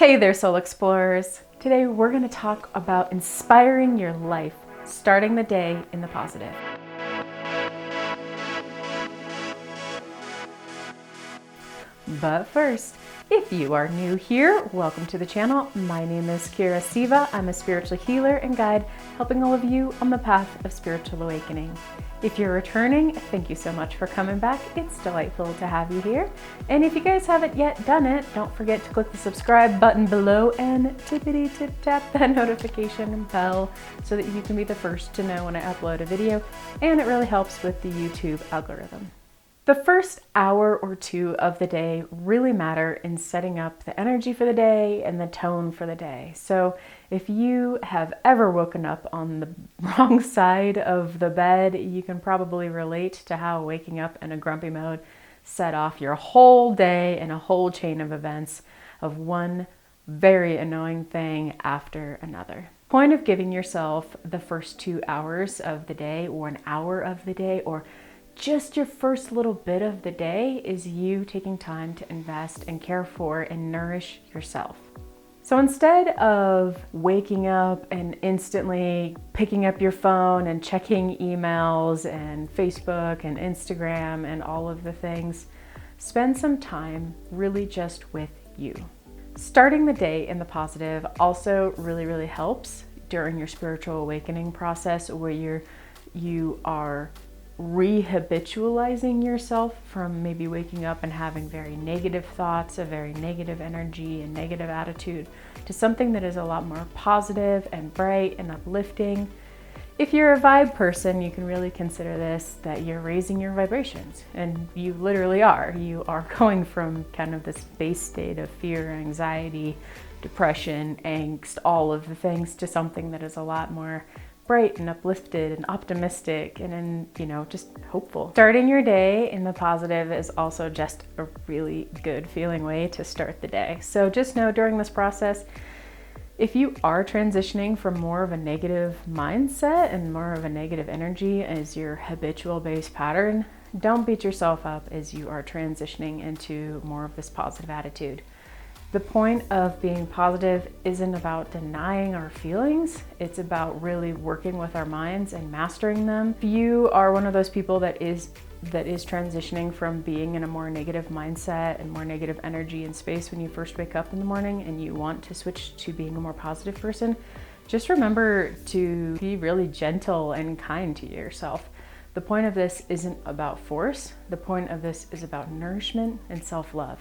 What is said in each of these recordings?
Hey there, Soul Explorers. Today we're going to talk about inspiring your life, starting the day in the positive. But first, if you are new here, welcome to the channel. My name is Kira Siva. I'm a spiritual healer and guide, helping all of you on the path of spiritual awakening. If you're returning, thank you so much for coming back. It's delightful to have you here. And if you guys haven't yet done it, don't forget to click the subscribe button below and tippity tip tap that notification bell so that you can be the first to know when I upload a video. And it really helps with the YouTube algorithm. The first hour or two of the day really matter in setting up the energy for the day and the tone for the day. So if you have ever woken up on the wrong side of the bed, you can probably relate to how waking up in a grumpy mode set off your whole day and a whole chain of events of one very annoying thing after another. Point of giving yourself the first 2 hours of the day or an hour of the day or just your first little bit of the day is you taking time to invest and care for and nourish yourself. So instead of waking up and instantly picking up your phone and checking emails and Facebook and Instagram and all of the things, spend some time really just with you. Starting the day in the positive also really helps during your spiritual awakening process where you are rehabitualizing yourself from maybe waking up and having very negative thoughts, a very negative energy and negative attitude to something that is a lot more positive and bright and uplifting. If you're a vibe person, you can really consider this that you're raising your vibrations, and you literally are. You are going from kind of this base state of fear, anxiety, depression, angst, all of the things to something that is a lot more bright and uplifted and optimistic and just hopeful. Starting your day in the positive is also just a really good feeling way to start the day. So just know during this process, if you are transitioning from more of a negative mindset and more of a negative energy as your habitual base pattern, don't beat yourself up as you are transitioning into more of this positive attitude. The point of being positive isn't about denying our feelings. It's about really working with our minds and mastering them. If you are one of those people that is transitioning from being in a more negative mindset and more negative energy and space when you first wake up in the morning and you want to switch to being a more positive person, just remember to be really gentle and kind to yourself. The point of this isn't about force. The point of this is about nourishment and self-love.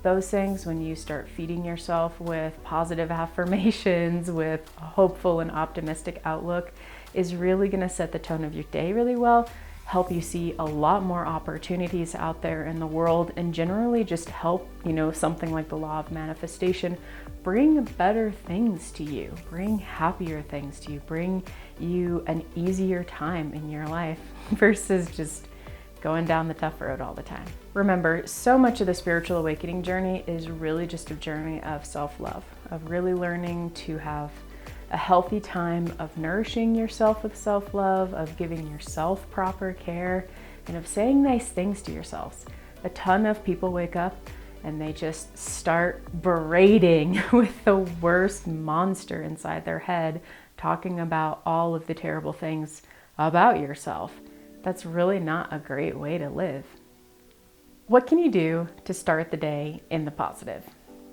Those things, when you start feeding yourself with positive affirmations, with a hopeful and optimistic outlook, is really going to set the tone of your day really well, help you see a lot more opportunities out there in the world, and generally just help, something like the law of manifestation, bring better things to you, bring happier things to you, bring you an easier time in your life versus just going down the tough road all the time. Remember, so much of the spiritual awakening journey is really just a journey of self-love, of really learning to have a healthy time of nourishing yourself with self-love, of giving yourself proper care, and of saying nice things to yourselves. A ton of people wake up and they just start berating with the worst monster inside their head, talking about all of the terrible things about yourself. That's really not a great way to live. What can you do to start the day in the positive?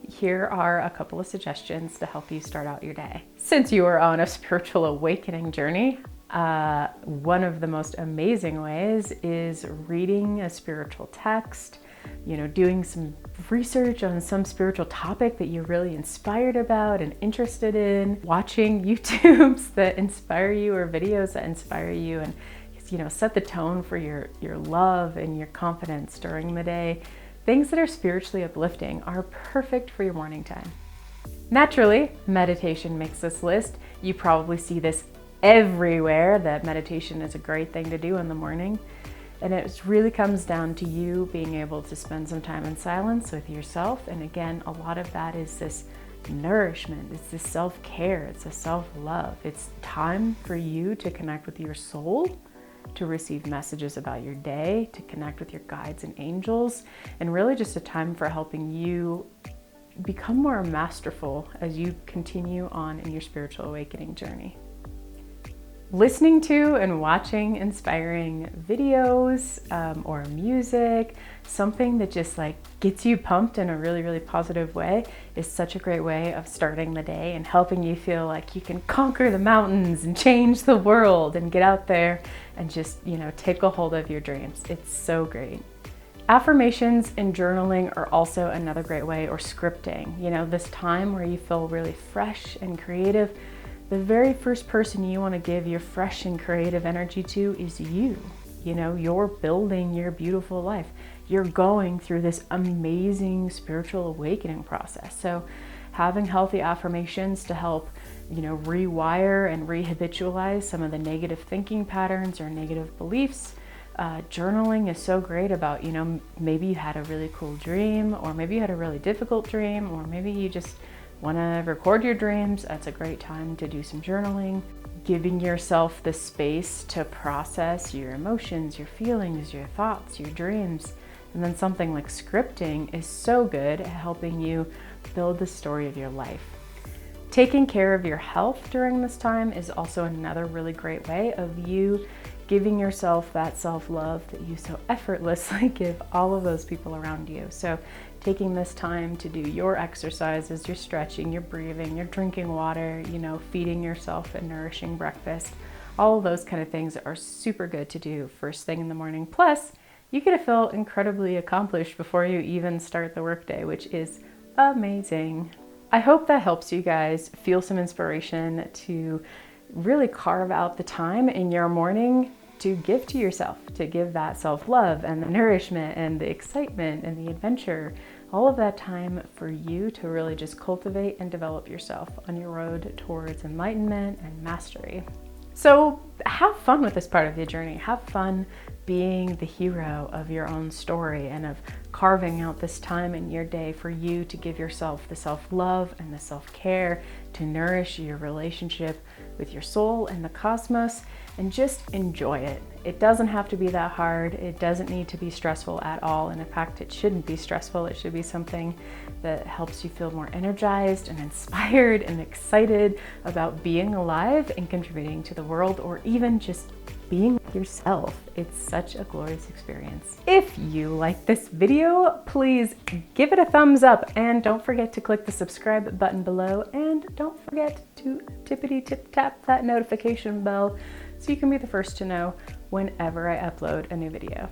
Here are a couple of suggestions to help you start out your day. Since you are on a spiritual awakening journey, one of the most amazing ways is reading a spiritual text, doing some research on some spiritual topic that you're really inspired about and interested in, watching YouTubes that inspire you or videos that inspire you, and set the tone for your love and your confidence during the day. Things that are spiritually uplifting are perfect for your morning time. Naturally, meditation makes this list. You probably see this everywhere, that meditation is a great thing to do in the morning. And it really comes down to you being able to spend some time in silence with yourself. And again, a lot of that is this nourishment, it's this self-care, it's a self-love. It's time for you to connect with your soul, to receive messages about your day, to connect with your guides and angels, and really just a time for helping you become more masterful as you continue on in your spiritual awakening journey. Listening to and watching inspiring videos or music, something that just like gets you pumped in a really, really positive way, is such a great way of starting the day and helping you feel like you can conquer the mountains and change the world and get out there and just, take a hold of your dreams. It's so great. Affirmations and journaling are also another great way, or scripting. This time where you feel really fresh and creative, the very first person you want to give your fresh and creative energy to is you. You're building your beautiful life. You're going through this amazing spiritual awakening process. So having healthy affirmations to help, rewire and rehabitualize some of the negative thinking patterns or negative beliefs. Journaling is so great about, maybe you had a really cool dream, or maybe you had a really difficult dream, or maybe you just want to record your dreams. That's a great time to do some journaling. Giving yourself the space to process your emotions, your feelings, your thoughts, your dreams. And then something like scripting is so good at helping you build the story of your life. Taking care of your health during this time is also another really great way of you giving yourself that self-love that you so effortlessly give all of those people around you. So taking this time to do your exercises, your stretching, your breathing, your drinking water, feeding yourself a nourishing breakfast, all of those kind of things are super good to do first thing in the morning. Plus, you get to feel incredibly accomplished before you even start the workday, which is amazing. I hope that helps you guys feel some inspiration to really carve out the time in your morning to give to yourself, to give that self-love and the nourishment and the excitement and the adventure, all of that time for you to really just cultivate and develop yourself on your road towards enlightenment and mastery. So have fun with this part of the journey. Have fun being the hero of your own story and of carving out this time in your day for you to give yourself the self-love and the self-care to nourish your relationship with your soul and the cosmos, and just enjoy it. It doesn't have to be that hard. It doesn't need to be stressful at all. And in fact, it shouldn't be stressful. It should be something that helps you feel more energized and inspired and excited about being alive and contributing to the world, or even just being yourself. It's such a glorious experience. If you like this video, please give it a thumbs up, and don't forget to click the subscribe button below, and don't forget to tippity tip tap that notification bell so you can be the first to know whenever I upload a new video.